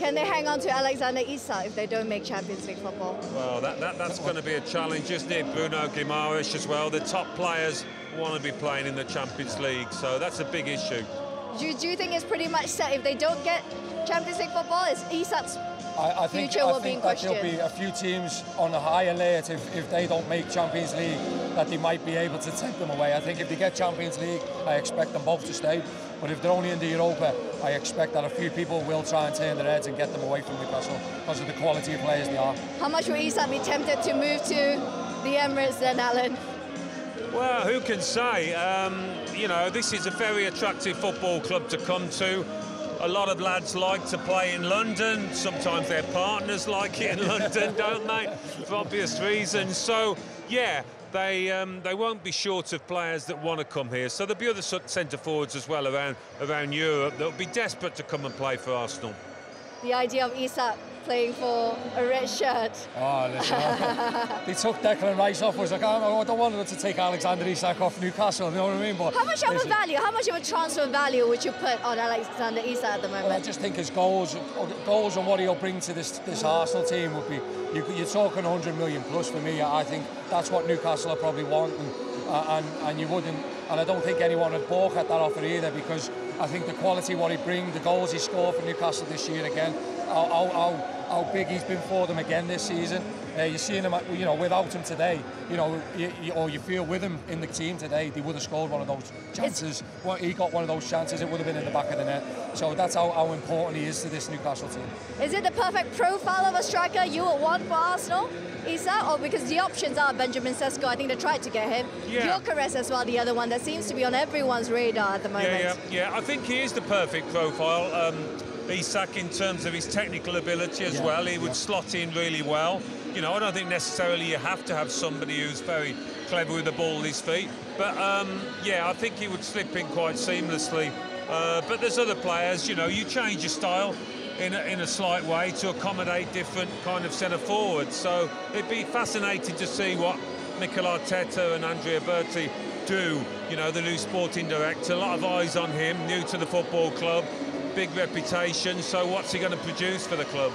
Can they hang on to Alexander Isak if they don't make Champions League football? Well, that's going to be a challenge, isn't it? Bruno Guimaraes as well. The top players want to be playing in the Champions League, so that's a big issue. Do you think it's pretty much set? If they don't get Champions League football, is Isak's future will be in question? There'll be a few teams on a higher alert if they don't make Champions League, that they might be able to take them away. I think if they get Champions League, I expect them both to stay. But if they're only in the Europa, I expect that a few people will try and turn their heads and get them away from Newcastle because of the quality of players they are. How much will Isak be tempted to move to the Emirates then, Alan? Well, who can say? You know, this is a very attractive football club to come to. A lot of lads like to play in London. Sometimes their partners like it in London, don't they? For obvious reasons. So, yeah, they won't be short of players that want to come here. So there'll be other centre forwards as well around Europe that will be desperate to come and play for Arsenal. The idea of Isak playing for a red shirt. Oh, listen, they took Declan Rice off. I was like, oh, I don't want them to take Alexander Isak off Newcastle, you know what I mean? But how much of a value, how much of a transfer value would you put on Alexander Isak at the moment? Well, I just think his goals and what he'll bring to this Arsenal team would be, you're talking 100 million plus for me. I think that's what Newcastle will probably want, and you wouldn't, and I don't think anyone would balk at that offer either, because I think the quality what he brings, the goals he scored for Newcastle this year again, how big he's been for them again this season. You're seeing him, you know, without him today, you know, or you feel with him in the team today, they would have scored one of those chances. Well, he got one of those chances, it would have been in the back of the net. So that's how important he is to this Newcastle team. Is it the perfect profile of a striker you would want for Arsenal, Isak? Or because the options are Benjamin Sesko, I think they tried to get him. Yeah. Gyökeres as well, the other one that seems to be on everyone's radar at the moment. Yeah, I think he is the perfect profile. Isak, in terms of his technical ability as well, he would slot in really well. You know, I don't think necessarily you have to have somebody who's very clever with the ball at his feet, but yeah, I think he would slip in quite seamlessly. But there's other players, you know, you change your style in a slight way to accommodate different kind of centre forwards. So it'd be fascinating to see what Mikel Arteta and Andrea Berti do. You know, the new sporting director, a lot of eyes on him, new to the football club, big reputation. So what's he going to produce for the club?